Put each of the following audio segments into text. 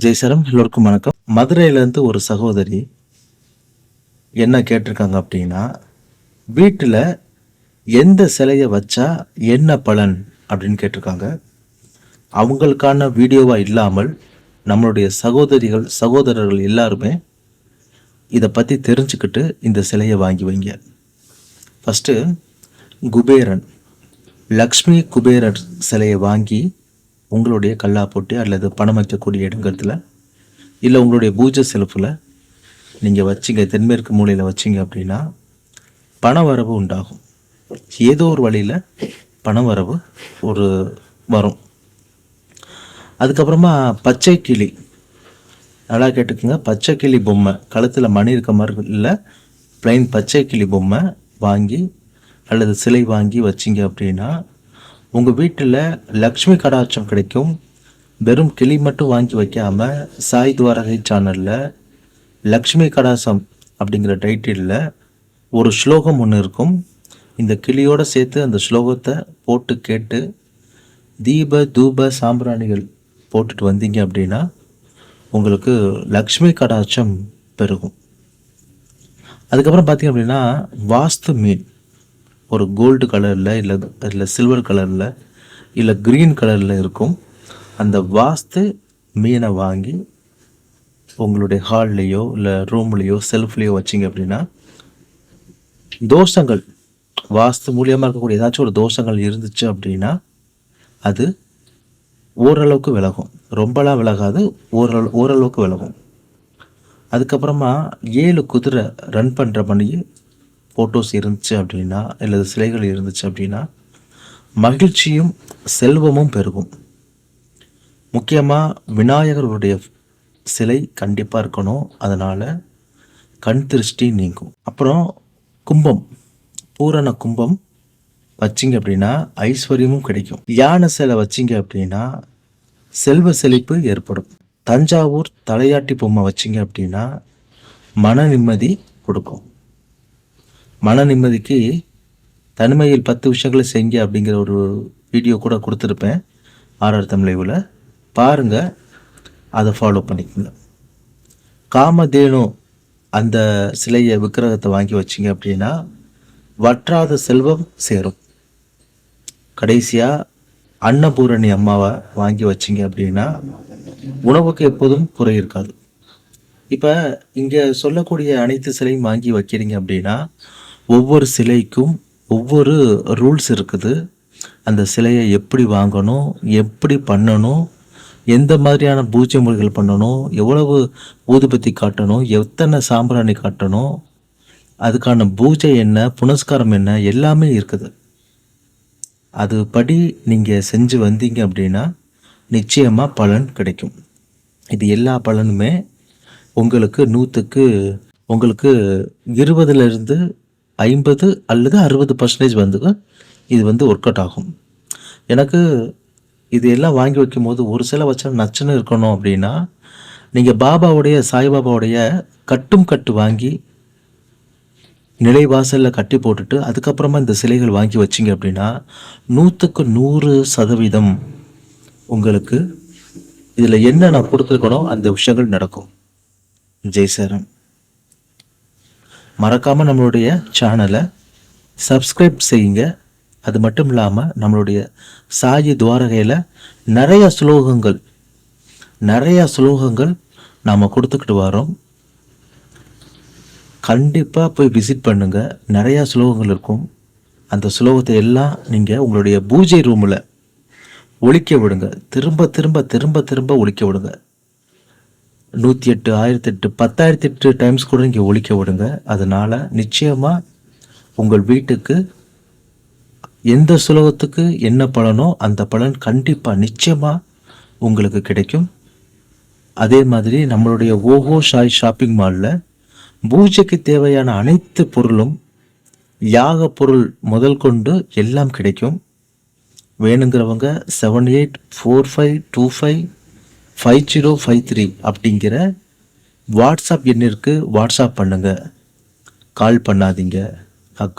ஜெய்சரம், எல்லோருக்கும் வணக்கம். மதுரையிலேருந்து ஒரு சகோதரி என்ன கேட்டிருக்காங்க அப்படின்னா, வீட்டில் எந்த சிலையை வச்சா என்ன பலன் அப்படின்னு கேட்டிருக்காங்க. அவங்களுக்கான வீடியோவாக இல்லாமல் நம்மளுடைய சகோதரர்கள் எல்லாருமே இதை பற்றி தெரிஞ்சுக்கிட்டு இந்த சிலையை வாங்கி வைங்க. ஃபஸ்ட்டு குபேரன், லக்ஷ்மி குபேரர் சிலையை வாங்கி உங்களுடைய கல்லாப்பொட்டி அல்லது பணம் வைக்கக்கூடிய இடங்கள்ல இல்லை உங்களுடைய பூஜை செல்ஃபில் நீங்கள் வச்சிங்க, தென்மேற்கு மூலையில் வச்சிங்க அப்படின்னா பண வரவு உண்டாகும். ஏதோ ஒரு வழியில் பண வரவு வரும். அதுக்கப்புறமா பச்சை கிளி, நல்லா கேட்டுக்குங்க, பச்சை கிளி பொம்மை, கழுத்தில் மணி இருக்க மாதிரி இல்லை, பிளைன் பச்சை கிளி பொம்மை வாங்கி அல்லது சிலை வாங்கி வச்சிங்க அப்படின்னா உங்கள் வீட்டில் லக்ஷ்மி கடாட்சம் கிடைக்கும். வெறும் கிளி மட்டும் வாங்கி வைக்காமல் சாய் துவாரகை சேனலில் லக்ஷ்மி கடாசம் அப்படிங்கிற டைட்டிலில் ஒரு ஸ்லோகம் ஒன்று இருக்கும். இந்த கிளியோடு சேர்த்து அந்த ஸ்லோகத்தை போட்டு கேட்டு தீப தூப சாம்பிராணிகள் போட்டுட்டு வந்தீங்க அப்படின்னா உங்களுக்கு லக்ஷ்மி கடாட்சம் பெருகும். அதுக்கப்புறம் பார்த்திங்க அப்படின்னா வாஸ்து மீன் ஒரு கோல்டு கலரில் இல்லை சில்வர் கலரில் இல்லை க்ரீன் கலரில் இருக்கும். அந்த வாஸ்து மீனை வாங்கி உங்களுடைய ஹால்லையோ இல்லை ரூம்லேயோ செல்ஃப்லேயோ வச்சிங்க அப்படின்னா தோஷங்கள், வாஸ்து மூலியமாக இருக்கக்கூடிய ஏதாச்சும் ஒரு தோஷங்கள் இருந்துச்சு அப்படின்னா அது ஓரளவுக்கு விலகும். ரொம்பலாம் விலகாது, ஓரளவுக்கு விலகும். அதுக்கப்புறமா 7 குதிரை ரன் பண்ணுற பண்ணி ஃபோட்டோஸ் இருந்துச்சு அப்படின்னா இல்லை சிலைகள் இருந்துச்சு அப்படின்னா மகிழ்ச்சியும் செல்வமும் பெருகும். முக்கியமாக விநாயகருடைய சிலை கண்டிப்பாக இருக்கணும், அதனால் கண் திருஷ்டி நீங்கும். அப்புறம் கும்பம், பூரண கும்பம் வச்சிங்க அப்படின்னா ஐஸ்வர்யமும் கிடைக்கும். யானை சிலை வச்சிங்க அப்படின்னா செல்வ செழிப்பு ஏற்படும். தஞ்சாவூர் தலையாட்டி பொம்மை வச்சிங்க அப்படின்னா மன நிம்மதி கொடுக்கும். மன நிம்மதிக்கு தனிமையில் 10 விஷயங்களை செய்ய அப்படிங்கிற ஒரு வீடியோ கூட கொடுத்துருப்பேன் RR தமிழ் லைவில், பாருங்கள், அதை ஃபாலோ பண்ணிக்கோங்க. காமதேனு அந்த சிலையை விக்கிரகத்தை வாங்கி வச்சிங்க அப்படின்னா வற்றாத செல்வம் சேரும். கடைசியாக அன்னபூரணி அம்மாவை வாங்கி வச்சிங்க அப்படின்னா உணவுக்கு எப்போதும் குறை இருக்காது. இப்போ இங்கே சொல்லக்கூடிய அனைத்து சிலையும் வாங்கி வைக்கிறீங்க அப்படின்னா ஒவ்வொரு சிலைக்கும் ஒவ்வொரு ரூல்ஸ் இருக்குது. அந்த சிலையை எப்படி வாங்கணும், எப்படி பண்ணணும், எந்த மாதிரியான பூஜை முறைகள் பண்ணணும், எவ்வளவு ஊதுபத்தி காட்டணும், எத்தனை சாம்பிராணி காட்டணும், அதுக்கான பூஜை என்ன, புனஸ்காரம் என்ன, எல்லாமே இருக்குது. அதுபடி நீங்கள் செஞ்சு வந்தீங்க அப்படின்னா நிச்சயமாக பலன் கிடைக்கும். இது எல்லா பலனுமே உங்களுக்கு 20% 50 அல்லது 60% இது ஒர்க் அவுட் ஆகும். எனக்கு இது எல்லாம் வாங்கி வைக்கும் போது ஒரு சில வச்சா நச்சுன்னு இருக்கணும் அப்படின்னா நீங்கள் சாய்பாபாவுடைய கட்டு வாங்கி நிலைவாசலில் கட்டி போட்டுட்டு அதுக்கப்புறமா இந்த சிலைகள் வாங்கி வச்சிங்க அப்படின்னா 100% உங்களுக்கு இதில் என்ன நான் கொடுத்துருக்கணும் அந்த விஷயங்கள் நடக்கும். ஜெய்சரம், மறக்காமல் நம்மளுடைய சேனலை சப்ஸ்கிரைப் செய்யுங்க. அது மட்டும் இல்லாமல் நம்மளுடைய சாயி துவாரகையில் நிறைய ஸ்லோகங்கள் நாம் கொடுத்துக்கிட்டு வரோம். கண்டிப்பாக போய் விசிட் பண்ணுங்கள். நிறையா ஸ்லோகங்கள் இருக்கும். அந்த ஸ்லோகத்தை எல்லாம் நீங்கள் உங்களுடைய பூஜை ரூமில் ஒலிக்க விடுங்க. திரும்ப திரும்ப திரும்ப திரும்ப ஒலிக்க விடுங்க. 108, 1008, 10,008 டைம்ஸ் கூட இங்கே ஒலிக்க விடுங்க. அதனால் நிச்சயமாக உங்கள் வீட்டுக்கு எந்த சுலோகத்துக்கு என்ன பலனோ அந்த பலன் கண்டிப்பாக நிச்சயமாக உங்களுக்கு கிடைக்கும். அதே மாதிரி நம்மளுடைய ஓஹோ சாய் ஷாப்பிங் மாலில் பூஜைக்கு தேவையான அனைத்து பொருளும், யாக பொருள் முதல் கொண்டு எல்லாம் கிடைக்கும். வேணுங்கிறவங்க 7845255053 அப்படிங்கிற வாட்ஸ்அப் எண்ணிற்கு வாட்ஸ்அப் பண்ணுங்கள். கால் பண்ணாதீங்க,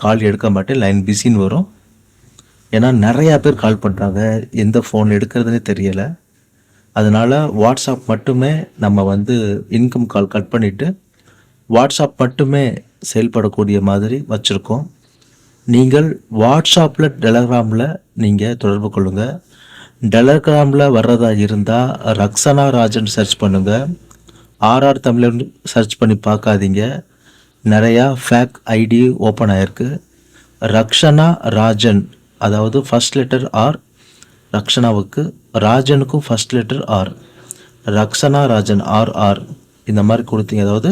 கால் எடுக்க மாட்டேன், லைன் பிஸின்னு வரும். ஏன்னா நிறையா பேர் கால் பண்ணுறாங்க, எந்த ஃபோன் எடுக்கிறதுனே தெரியலை. அதனால் வாட்ஸ்அப் மட்டுமே நம்ம வந்து இன்கம் கால் கட் பண்ணிவிட்டு வாட்ஸ்அப் மட்டுமே செயல்படக்கூடிய மாதிரி வச்சுருக்கோம். நீங்கள் வாட்ஸ்அப்பில் டெலகிராமில் நீங்கள் தொடர்பு கொள்ளுங்கள். டெலகிராமில் வர்றதா இருந்தால் ரக்ஷனா ராஜன் சர்ச் பண்ணுங்கள். ஆர்ஆர் தமிழன் சர்ச் பண்ணி பார்க்காதீங்க. நிறையா ஃபேக் ஐடி ஓப்பன் ஆகிருக்கு. ரக்ஷனா ராஜன், அதாவது ஃபஸ்ட் லெட்டர் ஆர், ரக்ஷனாவுக்கு, ராஜனுக்கும் first letter R, Rakshana Rajan R R இந்த மாதிரி கொடுத்தீங்க. அதாவது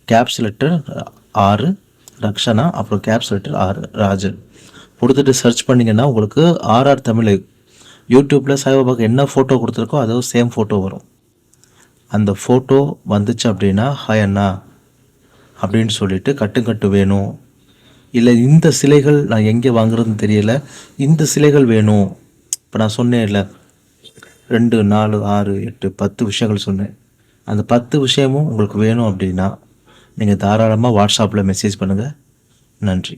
கேப்ஸ் லெட்டர் 6 ரக்ஷனா, அப்புறம் கேப்ஸ் லெட்டர் 6 ராஜன் கொடுத்துட்டு சர்ச் பண்ணிங்கன்னா உங்களுக்கு ஆர்ஆர் தமிழ் யூடியூப்பில் சாய்பாபாவுக்கு என்ன ஃபோட்டோ கொடுத்துருக்கோ அதாவது சேம் ஃபோட்டோ வரும். அந்த ஃபோட்டோ வந்துச்சு அப்படின்னா ஹாய் அண்ணா அப்படின்னு சொல்லிட்டு கட்டு வேணும், இல்லை இந்த சிலைகள் நான் எங்கே வாங்குறதுன்னு தெரியல, இந்த சிலைகள் வேணும். இப்போ நான் சொன்னேன் இல்லை 2, 4, 6, 8, 10 விஷயங்கள் சொன்னேன். அந்த 10 விஷயமும் உங்களுக்கு வேணும் அப்படின்னா நீங்கள் தாராளமாக வாட்ஸ்அப்பில் மெசேஜ் பண்ணுங்கள். நன்றி.